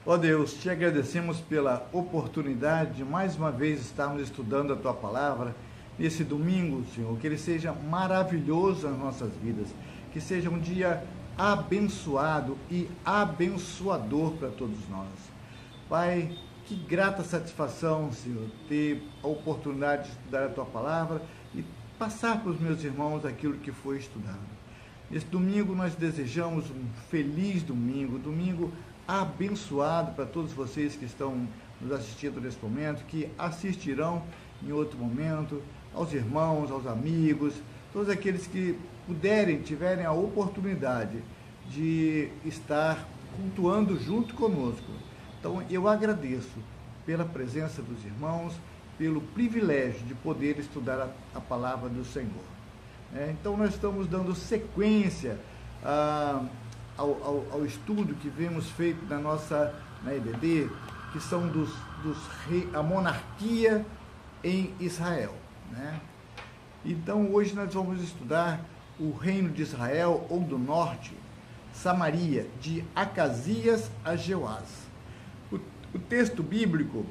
Ó Deus, te agradecemos pela oportunidade de mais uma vez estarmos estudando a Tua Palavra nesse domingo, Senhor. Que ele seja maravilhoso nas nossas vidas, que seja um dia abençoado e abençoador para todos nós. Pai, que grata satisfação, Senhor, ter a oportunidade de estudar a Tua Palavra e passar para os meus irmãos aquilo que foi estudado. Nesse domingo nós desejamos um feliz domingo abençoado para todos vocês que estão nos assistindo nesse momento, que assistirão em outro momento, aos irmãos, aos amigos, todos aqueles que tiverem a oportunidade de estar cultuando junto conosco. Então eu agradeço pela presença dos irmãos, pelo privilégio de poder estudar a palavra do Senhor. Então nós estamos dando sequência ao estudo que vemos feito na EBD, que são a monarquia em Israel. Então hoje nós vamos estudar o reino de Israel, ou do norte, Samaria, de Acasias a Jeoás. O texto bíblico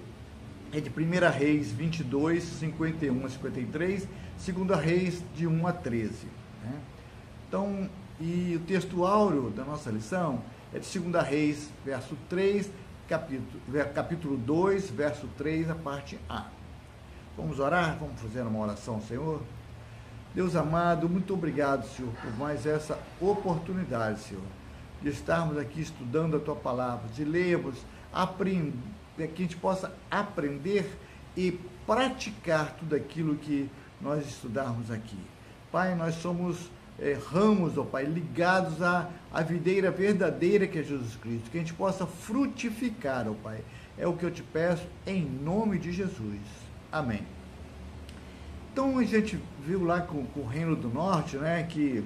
é de 1 Reis 22, 51 a 53, 2 Reis de 1 a 13. Então, e o texto áureo da nossa lição é de 2 Reis, verso 3, capítulo 2, verso 3, a parte A. Vamos orar? Vamos fazer uma oração, Senhor? Deus amado, muito obrigado, Senhor, por mais essa oportunidade, Senhor, de estarmos aqui estudando a Tua Palavra, de lermos, aprender, que a gente possa aprender e praticar tudo aquilo que nós estudarmos aqui. Pai, nós somos ramos, ó Pai, ligados à videira verdadeira que é Jesus Cristo, que a gente possa frutificar, ó Pai. É o que eu te peço em nome de Jesus. Amém. Então a gente viu lá com o Reino do Norte, que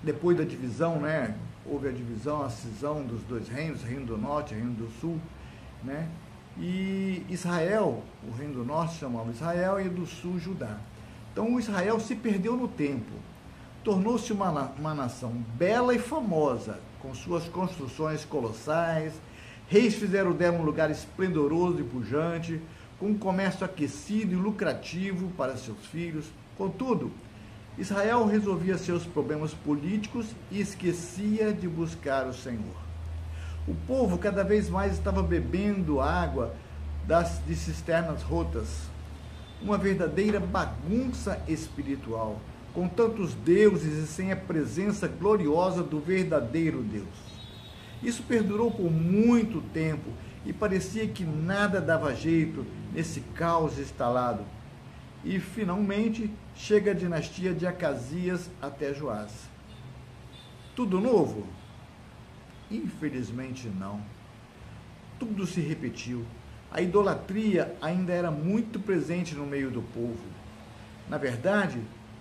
depois da divisão, houve a divisão, a cisão dos dois reinos, Reino do Norte e Reino do Sul, e Israel, o Reino do Norte chamava Israel e do Sul Judá. Então o Israel se perdeu no tempo, tornou-se uma nação bela e famosa, com suas construções colossais, reis fizeram dela um lugar esplendoroso e pujante, com um comércio aquecido e lucrativo para seus filhos. Contudo, Israel resolvia seus problemas políticos e esquecia de buscar o Senhor. O povo cada vez mais estava bebendo água de cisternas rotas, uma verdadeira bagunça espiritual, com tantos deuses e sem a presença gloriosa do verdadeiro Deus. Isso perdurou por muito tempo e parecia que nada dava jeito nesse caos instalado. E, finalmente, chega a dinastia de Acasias até Joás. Tudo novo? Infelizmente não. Tudo se repetiu. A idolatria ainda era muito presente no meio do povo. Na verdade,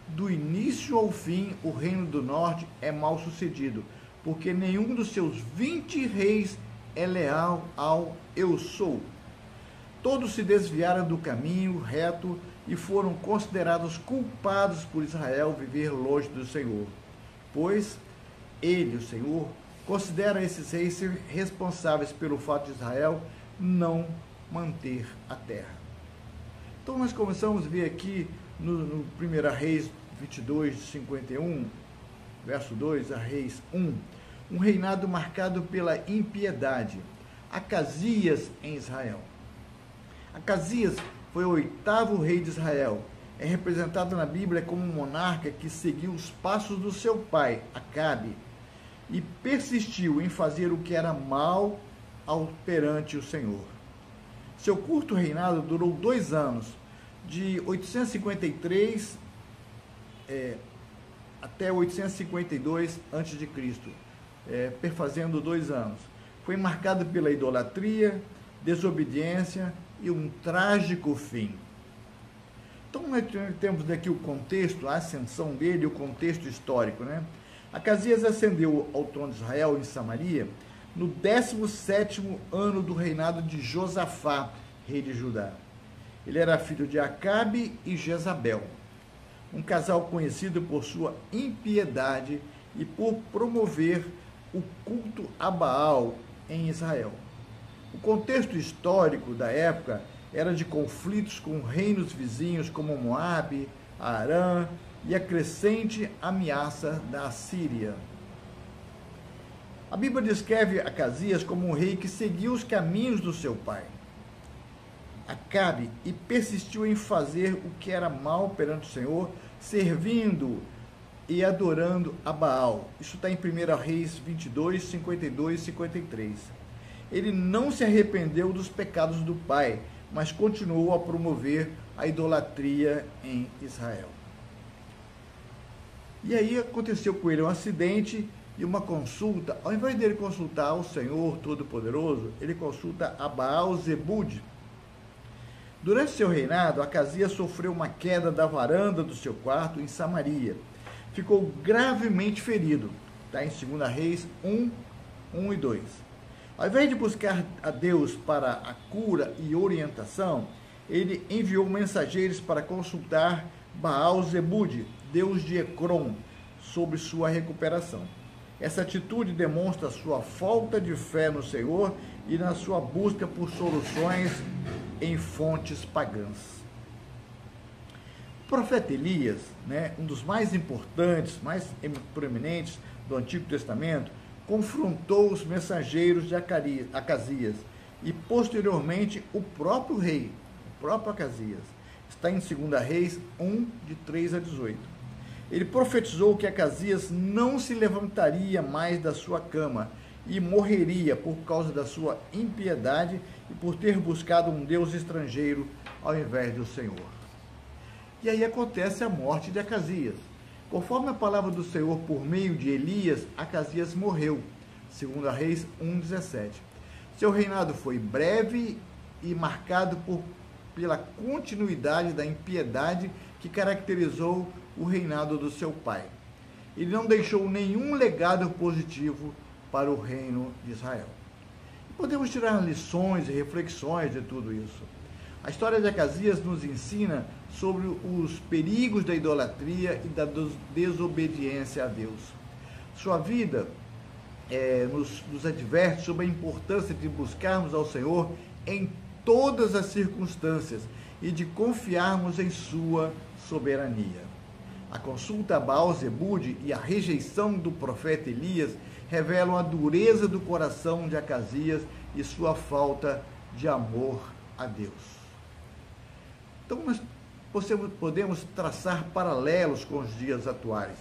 do início ao fim, o Reino do Norte é mal sucedido, porque nenhum dos seus 20 reis é leal ao Eu Sou. Todos se desviaram do caminho reto e foram considerados culpados por Israel viver longe do Senhor, pois ele, o Senhor, considera esses reis ser responsáveis pelo fato de Israel não manter a terra. Então nós começamos a ver aqui no 1 Reis 22, 51, verso 2 a Reis 1, um reinado marcado pela impiedade. Acasias em Israel. Acasias foi o 8º rei de Israel. É representado na Bíblia como um monarca que seguiu os passos do seu pai, Acabe, e persistiu em fazer o que era mal perante o Senhor. Seu curto reinado durou 2 anos, de 853 até 852 a.C., perfazendo 2 anos. Foi marcado pela idolatria, desobediência e um trágico fim. Então, nós temos daqui o contexto, a ascensão dele, o contexto histórico, Acasias ascendeu ao trono de Israel em Samaria no 17º ano do reinado de Josafá, rei de Judá. Ele era filho de Acabe e Jezabel, um casal conhecido por sua impiedade e por promover o culto a Baal em Israel. O contexto histórico da época era de conflitos com reinos vizinhos como Moabe, Arã e a crescente ameaça da Assíria. A Bíblia descreve Acasias como um rei que seguiu os caminhos do seu pai, Acabe, e persistiu em fazer o que era mal perante o Senhor, servindo e adorando a Baal. Isso está em 1 Reis 22, 52 e 53. Ele não se arrependeu dos pecados do pai, mas continuou a promover a idolatria em Israel. E aí aconteceu com ele um acidente e uma consulta. Ao invés dele consultar o Senhor Todo-Poderoso, ele consulta a Baal-Zebub. Durante seu reinado, Acasias sofreu uma queda da varanda do seu quarto em Samaria. Ficou gravemente ferido. Está em 2 Reis 1, 1 e 2. Ao invés de buscar a Deus para a cura e orientação, ele enviou mensageiros para consultar Baal-Zebub, deus de Ecrom, sobre sua recuperação. Essa atitude demonstra sua falta de fé no Senhor e na sua busca por soluções em fontes pagãs. O profeta Elias, um dos mais importantes, mais proeminentes do Antigo Testamento, confrontou os mensageiros de Acasias e, posteriormente, o próprio rei, o próprio Acasias. Está em 2 Reis 1, de 3 a 18. Ele profetizou que Acasias não se levantaria mais da sua cama e morreria por causa da sua impiedade e por ter buscado um Deus estrangeiro ao invés do Senhor. E aí acontece a morte de Acasias. Conforme a palavra do Senhor por meio de Elias, Acasias morreu. 2 Reis 1,17. Seu reinado foi breve e marcado pela continuidade da impiedade que caracterizou o reinado do seu pai. Ele não deixou nenhum legado positivo para o reino de Israel. Podemos tirar lições e reflexões de tudo isso. A história de Acasias nos ensina sobre os perigos da idolatria e da desobediência a Deus. Sua vida nos adverte sobre a importância de buscarmos ao Senhor em todas as circunstâncias e de confiarmos em sua soberania. A consulta a Baal-Zebub e a rejeição do profeta Elias revelam a dureza do coração de Acasias e sua falta de amor a Deus. Então, nós podemos traçar paralelos com os dias atuais,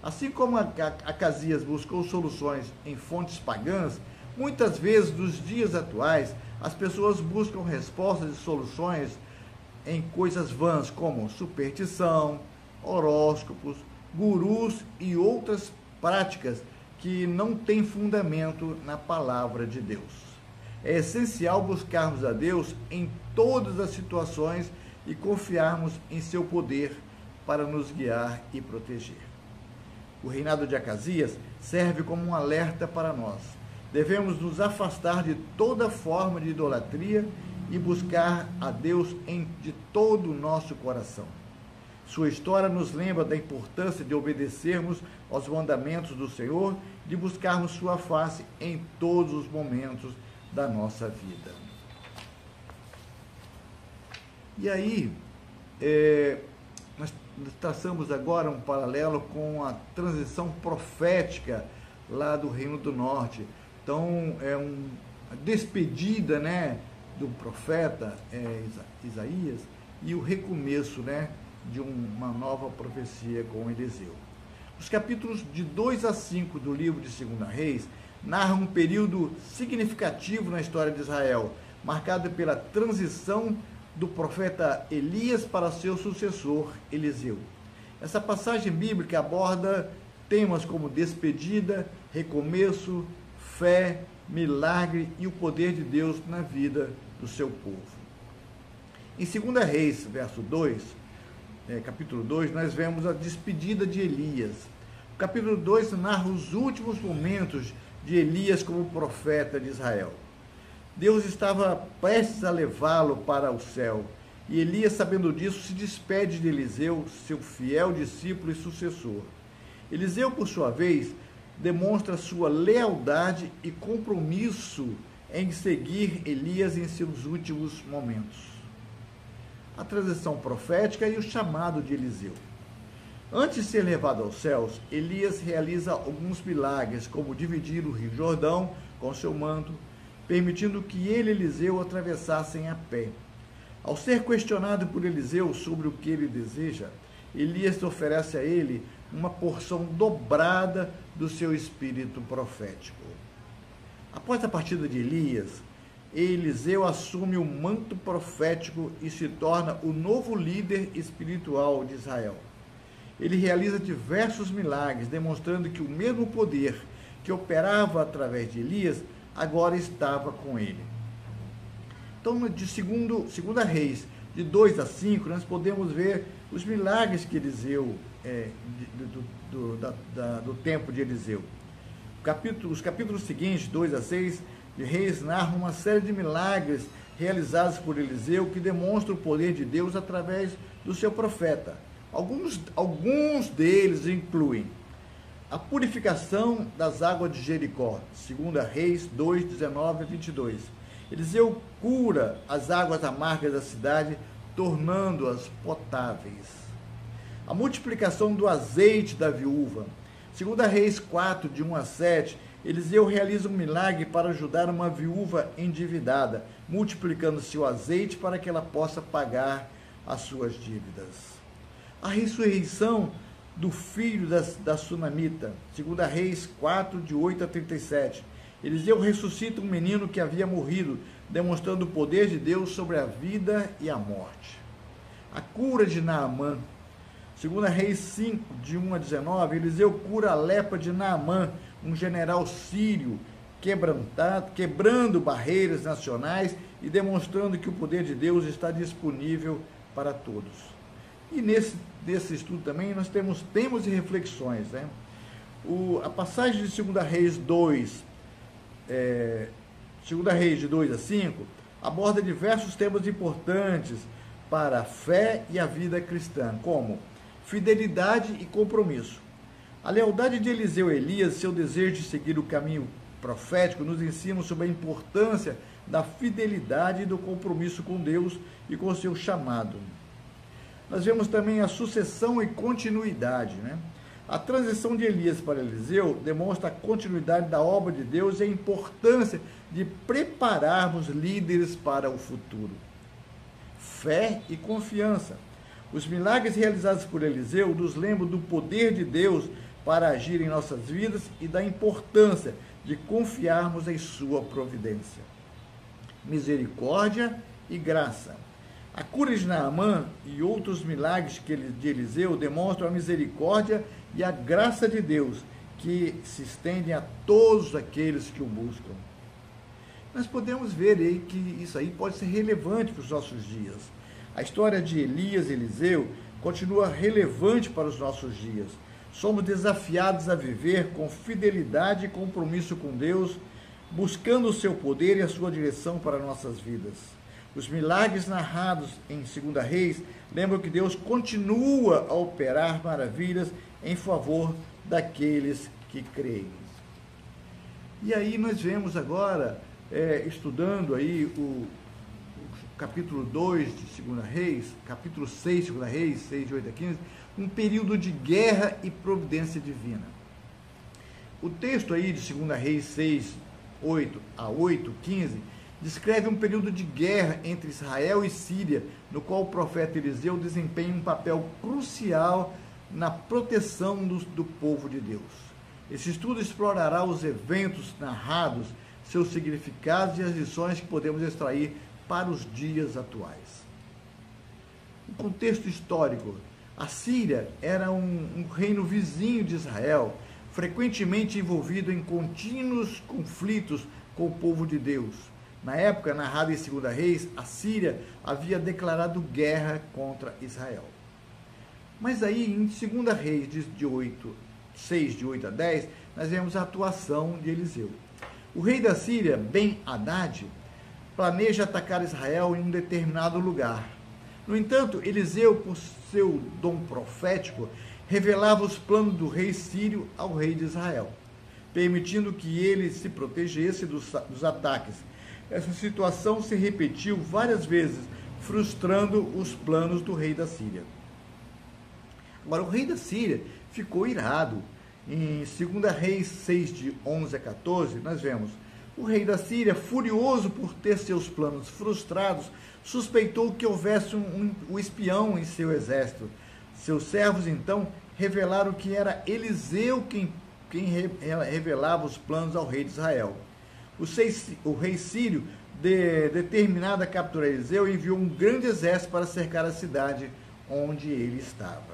Assim como Acasias buscou soluções em fontes pagãs, muitas vezes, nos dias atuais, as pessoas buscam respostas e soluções em coisas vãs, como superstição, horóscopos, gurus e outras práticas que não têm fundamento na palavra de Deus. É essencial buscarmos a Deus em todas as situações e confiarmos em seu poder para nos guiar e proteger. O reinado de Acasias serve como um alerta para nós. Devemos nos afastar de toda forma de idolatria e buscar a Deus de todo o nosso coração. Sua história nos lembra da importância de obedecermos aos mandamentos do Senhor, de buscarmos sua face em todos os momentos da nossa vida. E aí, nós traçamos agora um paralelo com a transição profética lá do Reino do Norte. Então, é uma despedida, do profeta Isaías e o recomeço, de uma nova profecia com Eliseu. Os capítulos de 2 a 5 do livro de 2 Reis narram um período significativo na história de Israel, marcado pela transição do profeta Elias para seu sucessor, Eliseu. Essa passagem bíblica aborda temas como despedida, recomeço, fé, milagre e o poder de Deus na vida do seu povo. Em 2 Reis, capítulo 2, nós vemos a despedida de Elias. O capítulo 2 narra os últimos momentos de Elias como profeta de Israel. Deus estava prestes a levá-lo para o céu, e Elias, sabendo disso, se despede de Eliseu, seu fiel discípulo e sucessor. Eliseu, por sua vez, demonstra sua lealdade e compromisso em seguir Elias em seus últimos momentos. A transição profética e o chamado de Eliseu. Antes de ser levado aos céus, Elias realiza alguns milagres, como dividir o rio Jordão com seu manto, permitindo que ele e Eliseu atravessassem a pé. Ao ser questionado por Eliseu sobre o que ele deseja, Elias oferece a ele uma porção dobrada do seu espírito profético. Após a partida de Elias, Eliseu assume o manto profético e se torna o novo líder espiritual de Israel. Ele realiza diversos milagres, demonstrando que o mesmo poder que operava através de Elias agora estava com ele. Então, de segunda Reis, de 2 a 5, nós podemos ver os milagres que Eliseu, do tempo de Eliseu. Os capítulos seguintes, 2 a 6, de Reis, narram uma série de milagres realizados por Eliseu que demonstram o poder de Deus através do seu profeta. Alguns deles incluem a purificação das águas de Jericó, 2 Reis 2, 19 a 22. Eliseu cura as águas amargas da cidade, tornando-as potáveis. A multiplicação do azeite da viúva, 2 Reis 4, de 1 a 7, Eliseu realiza um milagre para ajudar uma viúva endividada, multiplicando seu azeite para que ela possa pagar as suas dívidas. A ressurreição do filho da Sunamita, 2 Reis 4, de 8 a 37. Eliseu ressuscita um menino que havia morrido, demonstrando o poder de Deus sobre a vida e a morte. A cura de Naamã, 2 Reis 5, de 1 a 19, Eliseu cura a lepra de Naamã, um general sírio, quebrando barreiras nacionais e demonstrando que o poder de Deus está disponível para todos. E nesse estudo também nós temos temas e reflexões, né? A passagem de 2 Reis 2, 2 Reis de 2 a 5, aborda diversos temas importantes para a fé e a vida cristã, como fidelidade e compromisso. A lealdade de Eliseu e Elias, seu desejo de seguir o caminho profético, nos ensinam sobre a importância da fidelidade e do compromisso com Deus e com o seu chamado. Nós vemos também a sucessão e continuidade, né? A transição de Elias para Eliseu demonstra a continuidade da obra de Deus e a importância de prepararmos líderes para o futuro. Fé e confiança. Os milagres realizados por Eliseu nos lembram do poder de Deus para agir em nossas vidas e da importância de confiarmos em sua providência. Misericórdia e graça. A cura de Naamã e outros milagres de Eliseu demonstram a misericórdia e a graça de Deus, que se estendem a todos aqueles que o buscam. Nós podemos ver aí que isso aí pode ser relevante para os nossos dias. A história de Elias e Eliseu continua relevante para os nossos dias. Somos desafiados a viver com fidelidade e compromisso com Deus, buscando o seu poder e a sua direção para nossas vidas. Os milagres narrados em 2 Reis lembram que Deus continua a operar maravilhas em favor daqueles que creem. E aí nós vemos agora, estudando aí o capítulo 2 de 2 Reis, capítulo 6 de 2 Reis, 6 de 8 a 15, um período de guerra e providência divina. O texto aí de 2 Reis 6, 8 a 8, 15, descreve um período de guerra entre Israel e Síria, no qual o profeta Eliseu desempenha um papel crucial na proteção do povo de Deus. Esse estudo explorará os eventos narrados, seus significados e as lições que podemos extrair para os dias atuais. No contexto histórico, a Síria era um reino vizinho de Israel, frequentemente envolvido em contínuos conflitos com o povo de Deus. Na época narrada em 2 Reis, a Síria havia declarado guerra contra Israel. Mas aí, em 2 Reis 6, de 8 a 10, nós vemos a atuação de Eliseu. O rei da Síria, Ben-Hadad, planeja atacar Israel em um determinado lugar. No entanto, Eliseu, por seu dom profético, revelava os planos do rei sírio ao rei de Israel. permitindo que ele se protegesse dos ataques. Essa situação se repetiu várias vezes, frustrando os planos do rei da Síria. Agora, o rei da Síria ficou irado. Em 2 Reis 6, de 11 a 14, nós vemos: o rei da Síria, furioso por ter seus planos frustrados, suspeitou que houvesse um espião em seu exército. Seus servos, então, revelaram que era Eliseu quem revelava os planos ao rei de Israel. O rei sírio, determinado a capturar Eliseu, enviou um grande exército para cercar a cidade onde ele estava.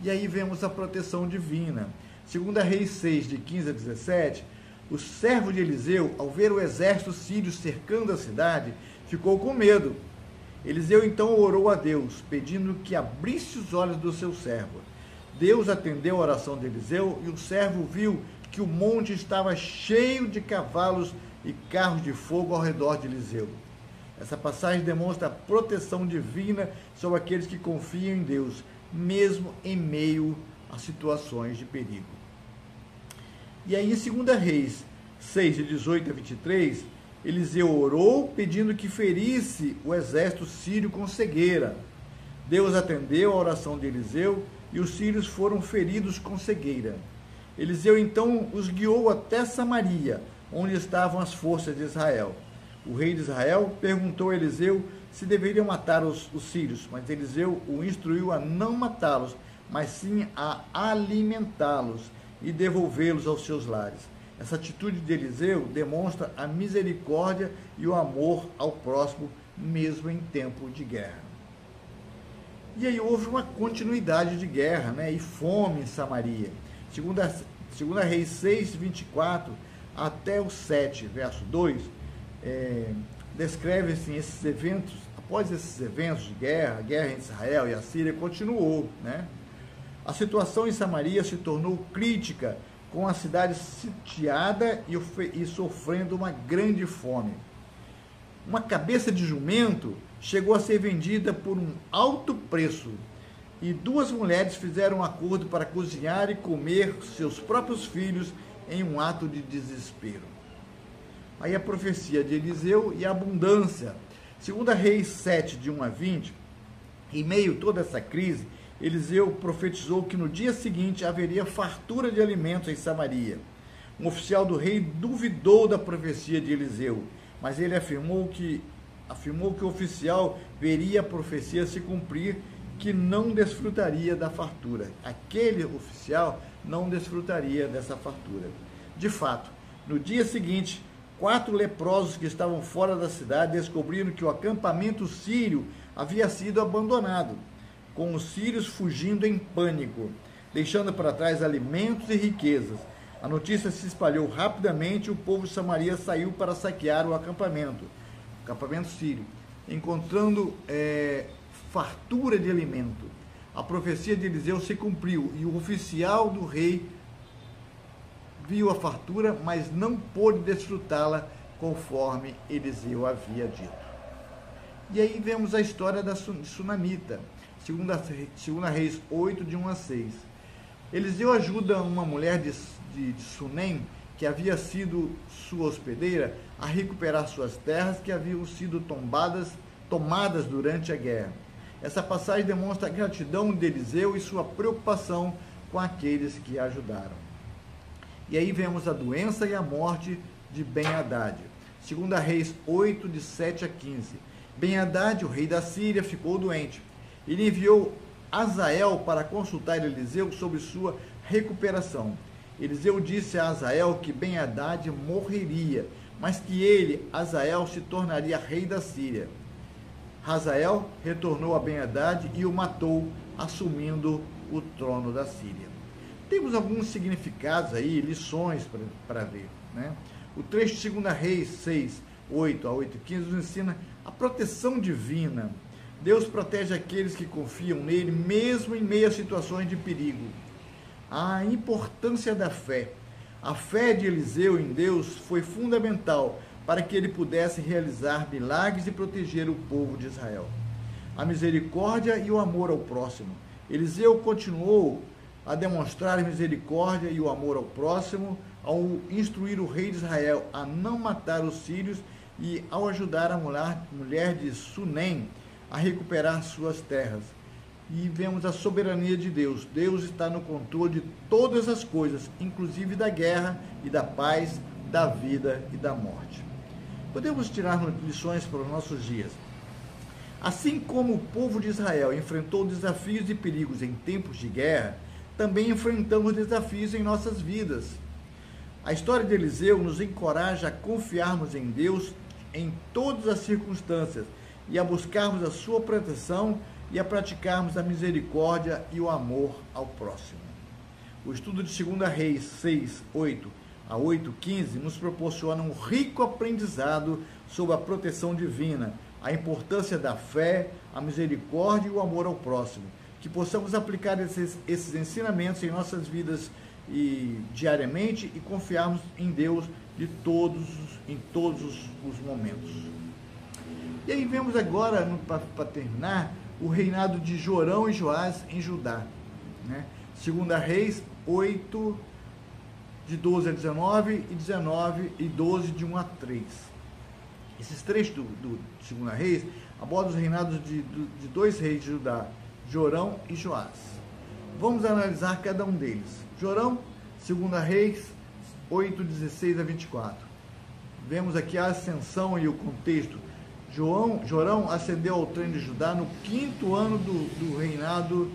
E aí vemos a proteção divina. 2 Reis 6, de 15 a 17, o servo de Eliseu, ao ver o exército sírio cercando a cidade, ficou com medo. Eliseu então orou a Deus, pedindo que abrisse os olhos do seu servo. Deus atendeu a oração de Eliseu e o servo viu que o monte estava cheio de cavalos e carros de fogo ao redor de Eliseu. Essa passagem demonstra a proteção divina sobre aqueles que confiam em Deus, mesmo em meio a situações de perigo. E aí, em 2 Reis 6, de 18 a 23, Eliseu orou pedindo que ferisse o exército sírio com cegueira. Deus atendeu a oração de Eliseu e os sírios foram feridos com cegueira. Eliseu então os guiou até Samaria, onde estavam as forças de Israel. O rei de Israel perguntou a Eliseu se deveriam matar os sírios, mas Eliseu o instruiu a não matá-los, mas sim a alimentá-los e devolvê-los aos seus lares. Essa atitude de Eliseu demonstra a misericórdia e o amor ao próximo, mesmo em tempo de guerra. E aí houve uma continuidade de guerra, e fome em Samaria. 2 Reis 6, 24 até o 7, verso 2, descreve assim, esses eventos. Após esses eventos de guerra, a guerra entre Israel e a Síria continuou, A situação em Samaria se tornou crítica, com a cidade sitiada e sofrendo uma grande fome. Uma cabeça de jumento chegou a ser vendida por um alto preço, e 2 mulheres fizeram um acordo para cozinhar e comer seus próprios filhos em um ato de desespero. Aí a profecia de Eliseu e a abundância. 2 Reis 7, de 1 a 20, em meio a toda essa crise, Eliseu profetizou que no dia seguinte haveria fartura de alimentos em Samaria. Um oficial do rei duvidou da profecia de Eliseu, mas ele afirmou que o oficial veria a profecia se cumprir, que não desfrutaria da fartura. Aquele oficial não desfrutaria dessa fartura. De fato, no dia seguinte, 4 leprosos que estavam fora da cidade descobriram que o acampamento sírio havia sido abandonado, com os sírios fugindo em pânico, deixando para trás alimentos e riquezas. A notícia se espalhou rapidamente e o povo de Samaria saiu para saquear o acampamento sírio, encontrando fartura de alimento. A profecia de Eliseu se cumpriu e o oficial do rei viu a fartura, mas não pôde desfrutá-la conforme Eliseu havia dito. E aí vemos a história da sunamita, 2 Reis 8, de 1 a 6. Eliseu ajuda uma mulher de Sunem, que havia sido sua hospedeira, a recuperar suas terras que haviam sido tomadas durante a guerra. Essa passagem demonstra a gratidão de Eliseu e sua preocupação com aqueles que a ajudaram. E aí vemos a doença e a morte de Ben-Hadad. 2 Reis 8, de 7 a 15. Ben-Hadad, o rei da Síria, ficou doente. Ele enviou Azael para consultar Eliseu sobre sua recuperação. Eliseu disse a Azael que Ben-Hadad morreria, mas que ele, Azael, se tornaria rei da Síria. Azael retornou a Ben-Hadad e o matou, assumindo o trono da Síria. Temos alguns significados aí, lições para ver, O trecho de 2 Reis 6, 8 a 8 e 15 nos ensina a proteção divina. Deus protege aqueles que confiam nele, mesmo em meio a situações de perigo. A importância da fé. A fé de Eliseu em Deus foi fundamental para que ele pudesse realizar milagres e proteger o povo de Israel. A misericórdia e o amor ao próximo. Eliseu continuou a demonstrar misericórdia e o amor ao próximo ao instruir o rei de Israel a não matar os sírios e ao ajudar a mulher de Sunem a recuperar suas terras. E vemos a soberania de Deus. Deus está no controle de todas as coisas, inclusive da guerra e da paz, da vida e da morte. Podemos tirar lições para os nossos dias. Assim como o povo de Israel enfrentou desafios e perigos em tempos de guerra, também enfrentamos desafios em nossas vidas. A história de Eliseu nos encoraja a confiarmos em Deus em todas as circunstâncias e a buscarmos a sua proteção e a praticarmos a misericórdia e o amor ao próximo. O estudo de 2 Reis 6, 8 a 8:15 nos proporciona um rico aprendizado sobre a proteção divina, a importância da fé, a misericórdia e o amor ao próximo. Que possamos aplicar esses ensinamentos em nossas vidas diariamente e confiarmos em Deus em todos os momentos. E aí vemos agora, para terminar, o reinado de Jorão e Joás em Judá. 2 Reis 8, de 12 a 19, e 19 e 12, de 1 a 3. Esses trechos do 2 Reis abordam os reinados de dois reis de Judá, Jorão e Joás. Vamos analisar cada um deles. Jorão, 2 Reis 8, 16 a 24. Vemos aqui a ascensão e o contexto. Jorão ascendeu ao trono de Judá no 5º ano do reinado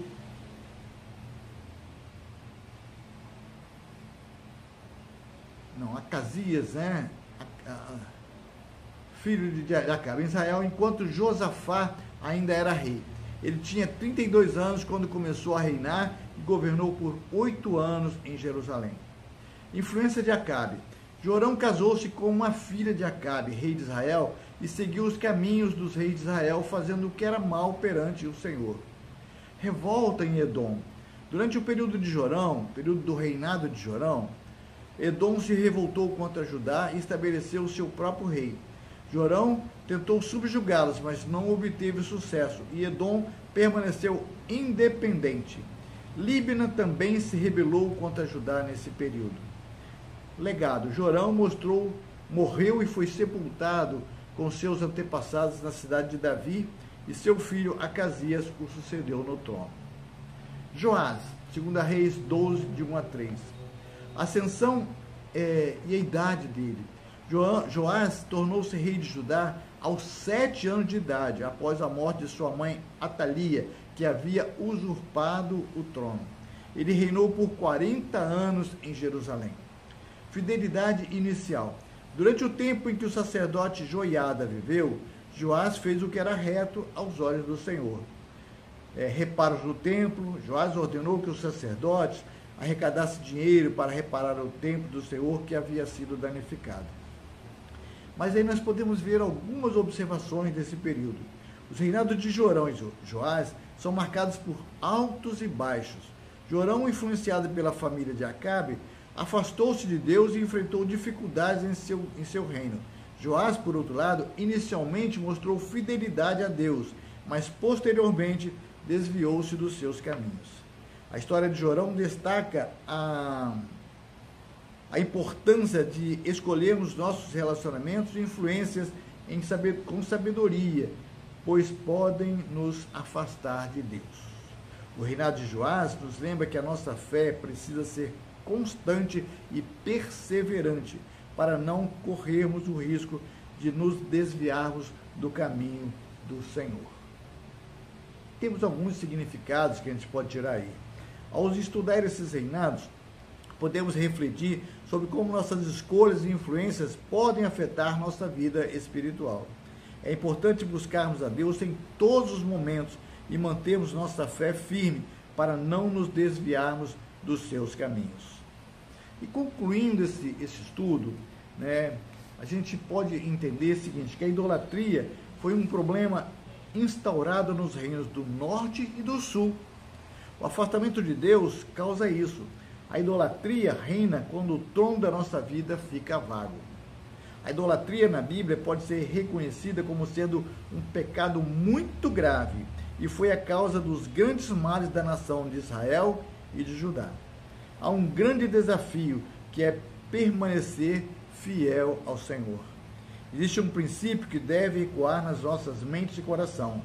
Acasias, filho de Acabe, em Israel, enquanto Josafá ainda era rei. Ele tinha 32 anos quando começou a reinar e governou por 8 anos em Jerusalém. Influência de Acabe. Jorão casou-se com uma filha de Acabe, rei de Israel, e seguiu os caminhos dos reis de Israel, fazendo o que era mal perante o Senhor. Revolta em Edom. Durante o período de Jorão, período do reinado de Jorão, Edom se revoltou contra Judá e estabeleceu o seu próprio rei. Jorão tentou subjugá-los, mas não obteve sucesso, e Edom permaneceu independente. Líbina também se rebelou contra Judá nesse período. Legado. Jorão morreu e foi sepultado com seus antepassados na cidade de Davi, e seu filho Acasias o sucedeu no trono. Joás, 2 Reis 12, de 1 a 3. A ascensão e a idade dele. Joás tornou-se rei de Judá aos 7 anos de idade, após a morte de sua mãe Atalia, que havia usurpado o trono. Ele reinou por 40 anos em Jerusalém. Fidelidade inicial. Durante o tempo em que o sacerdote Joiada viveu, Joás fez o que era reto aos olhos do Senhor. Reparos no templo. Joás ordenou que os sacerdotes arrecadasse dinheiro para reparar o templo do Senhor que havia sido danificado. Mas aí nós podemos ver algumas observações desse período. Os reinados de Jorão e Joás são marcados por altos e baixos. Jorão, influenciado pela família de Acabe, afastou-se de Deus e enfrentou dificuldades em seu reino. Joás, por outro lado, inicialmente mostrou fidelidade a Deus, mas posteriormente desviou-se dos seus caminhos. A história de Jorão destaca a importância de escolhermos nossos relacionamentos e influências com sabedoria, pois podem nos afastar de Deus. O reinado de Joás nos lembra que a nossa fé precisa ser constante e perseverante para não corrermos o risco de nos desviarmos do caminho do Senhor. Temos alguns significados que a gente pode tirar aí. Ao estudar esses reinados, podemos refletir sobre como nossas escolhas e influências podem afetar nossa vida espiritual. É importante buscarmos a Deus em todos os momentos e mantermos nossa fé firme para não nos desviarmos dos seus caminhos. E concluindo esse estudo, a gente pode entender o seguinte, que a idolatria foi um problema instaurado nos reinos do norte e do sul. O afastamento de Deus causa isso. A idolatria reina quando o trono da nossa vida fica vago. A idolatria na Bíblia pode ser reconhecida como sendo um pecado muito grave e foi a causa dos grandes males da nação de Israel e de Judá. Há um grande desafio que é permanecer fiel ao Senhor. Existe um princípio que deve ecoar nas nossas mentes e coração,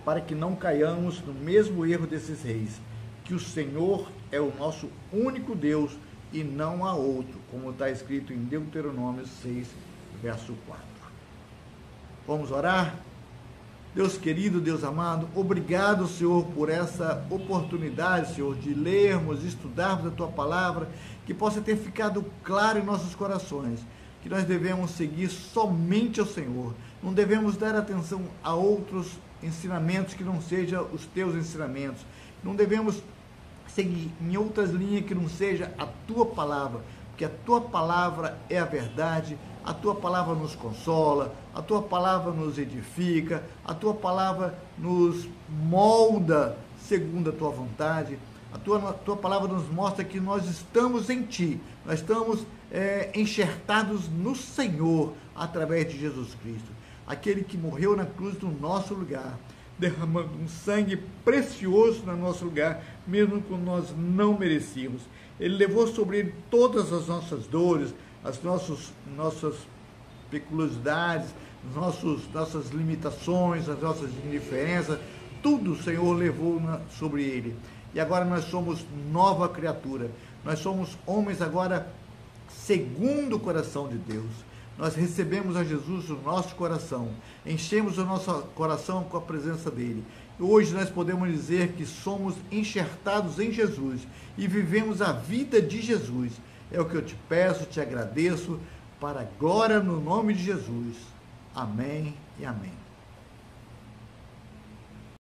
para que não caiamos no mesmo erro desses reis, que o Senhor é o nosso único Deus e não há outro, como está escrito em Deuteronômio 6, verso 4. Vamos orar? Deus querido, Deus amado, obrigado, Senhor, por essa oportunidade, Senhor, de lermos, estudarmos a Tua palavra, que possa ter ficado claro em nossos corações, que nós devemos seguir somente ao Senhor, não devemos dar atenção a outros ensinamentos que não sejam os Teus ensinamentos, não devemos seguir em outras linhas que não seja a Tua palavra, porque a Tua palavra é a verdade, a Tua palavra nos consola, a Tua palavra nos edifica, a Tua palavra nos molda segundo a Tua vontade, a Tua palavra nos mostra que nós estamos em Ti, nós estamos enxertados no Senhor, através de Jesus Cristo, aquele que morreu na cruz no nosso lugar, derramando um sangue precioso no nosso lugar, mesmo quando nós não merecíamos. Ele levou sobre ele todas as nossas dores, as nossas peculiaridades, nossas limitações, as nossas indiferenças, tudo o Senhor levou sobre ele. E agora nós somos nova criatura, nós somos homens agora segundo o coração de Deus. Nós recebemos a Jesus no nosso coração, enchemos o nosso coração com a presença dele. Hoje nós podemos dizer que somos enxertados em Jesus e vivemos a vida de Jesus. É o que eu te peço, te agradeço, para agora, no nome de Jesus. Amém e amém.